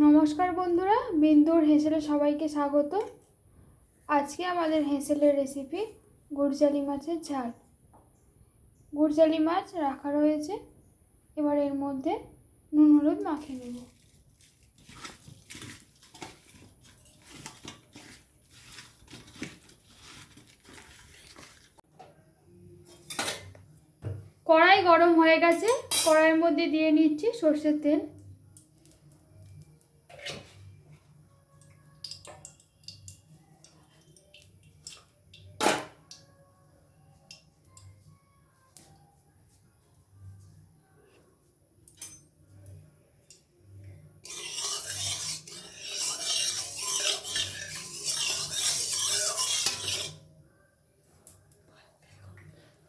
নমস্কার বন্ধুরা, বিন্দুর হেসেলে সবাইকে স্বাগত। আজকে আমাদের হেসেলের রেসিপি গুড়জালি মাছের ঝাল। গুড়জালি মাছ রাখা রয়েছে, এবার এর মধ্যে নুন হলুদ মাখিয়ে নেব। কড়াই গরম হয়ে গেছে, কড়াইয়ের মধ্যে দিয়ে নিচ্ছি সর্ষের তেল।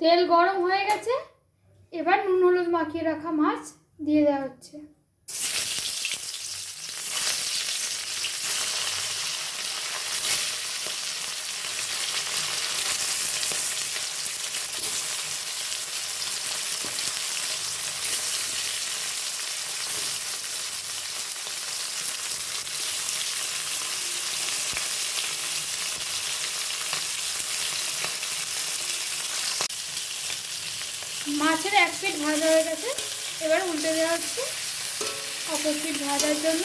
তেল গরম হয়ে গেছে, এবার নুন হলুদ মাখিয়ে রাখা মাছ দিয়ে দেওয়া হচ্ছে। মাছের এক পিঠ ভাজা হয়ে গেছে, এবার উল্টে দেওয়া হচ্ছে অপর পিঠ ভাজার জন্য।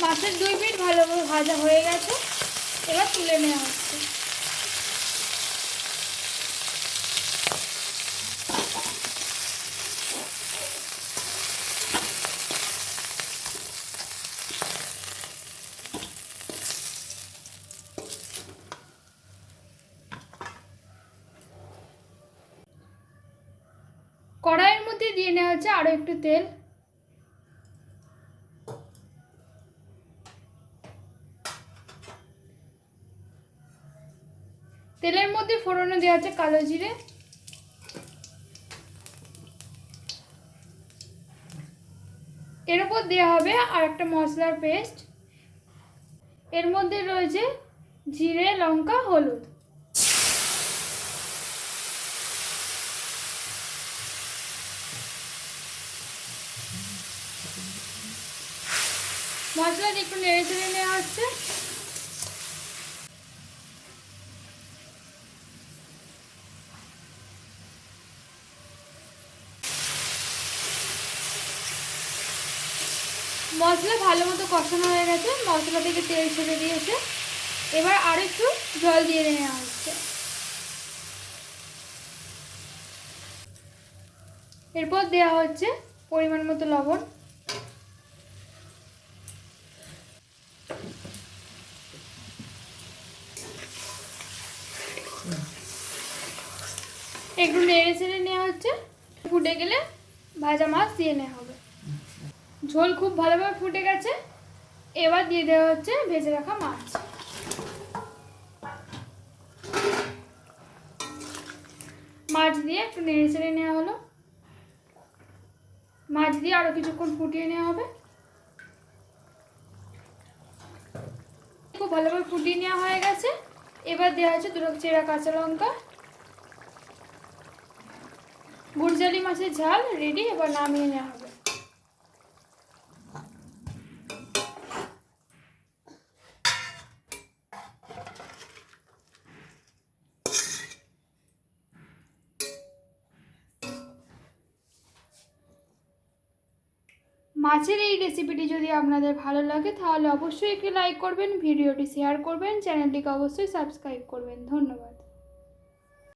মাছের দুই পিঠ ভালোভাবে ভাজা হয়ে গেছে, এবার তুলে নেওয়া হচ্ছে। কড়াইয়ের মধ্যে দিয়ে নেওয়া হচ্ছে আরও একটু তেল। তেলের মধ্যে ফোড়নে দেওয়া হচ্ছে কালো জিরে, এর উপর দেওয়া হবে আর একটা মশলার পেস্ট। এর মধ্যে রয়েছে জিরে, লঙ্কা, হলুদ। মশলাটি একটু নেড়ে চেড়ে নেওয়া হচ্ছে। মশলা ভালো মতো কষানো হয়ে গেছে, মশলা থেকে তেল ছেড়ে দিয়েছে, এবার আর একটু জল দিয়ে নেওয়া হচ্ছে। এরপর দেওয়া হচ্ছে পরিমাণ মতো লবণ। একটু নেড়ে চেড়ে নেওয়া হচ্ছে, ফুটে গেলে ভাজা মাছ দিয়ে নেওয়া হবে। ঝোল খুব ভালোভাবে ফুটে গেছে, এবার দিয়ে দেওয়া হচ্ছে ভেজে রাখা মাছ। মাছ দিয়ে একটু নেড়ে চেড়ে নেওয়া হলো, মাছ দিয়ে আরো কিছুক্ষণ ফুটিয়ে নেওয়া হবে। খুব ভালোভাবে ফুটিয়ে নেওয়া হয়ে গেছে, এবার দেওয়া হচ্ছে দুটো চেরা কাঁচা লঙ্কা। গুড়জালি মাছের ঝাল রেডি, এবার নামিয়ে নেওয়া হবে। মাছের এই রেসিপিটি যদি আপনাদের ভালো লাগে তাহলে অবশ্যই একটি লাইক করবেন, ভিডিওটি শেয়ার করবেন, চ্যানেলটিকে অবশ্যই সাবস্ক্রাইব করবেন। ধন্যবাদ।